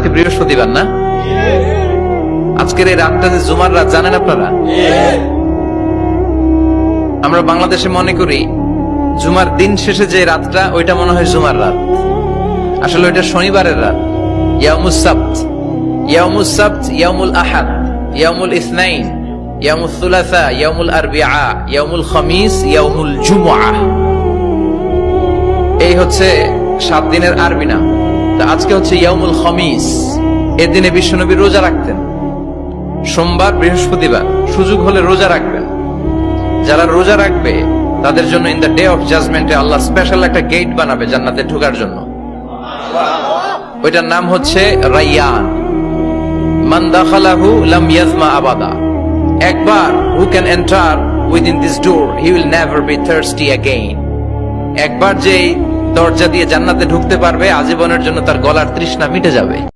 আজকে বৃহস্পতিবার না? আজকের এই রাতটা যে জুমার রাত জানেন আপনারা? আমরা বাংলাদেশে মনে করি জুমার দিন শেষে যে রাতটা ওইটা মনে হয় জুমার রাত, আসলে ওইটা শনিবারের রাত। ইয়াউমুস সাবত, ইয়াউমুস সাবত, ইয়াউমুল আহাদ, ইয়াউমুল ইসনাইন, ইয়াউমুল সুলাসা, ইয়াউমুল আরবিআ, ইয়াউমুল খামিস, ইয়াউমুল জুমআহ। এই হচ্ছে 7 দিনের আরবি নাম। তা আজকে হচ্ছে ইয়াউমুল খামিস। এর দিনে বিশ্বনবী রোজা রাখতেন। সোমবার, বৃহস্পতিবার সুযোগ হলে রোজা রাখবেন। যারা রোজা রাখবে তাদের জন্য ইন দ্য ডে অফ জাজমেন্টে আল্লাহ স্পেশাল একটা গেট বানাবে জান্নাতে ঢোকার জন্য। ওইটার নাম হচ্ছে রাইয়ান। মান দাখালাহু লাম ইয়াজমা আবাদা। একবার who can enter within this door he will never be thirsty again. একবার যে দরজা দিয়ে জান্নাতে ঢুকতে পারবে আজীবনের জন্য তার গলার তৃষ্ণা মিটে যাবে।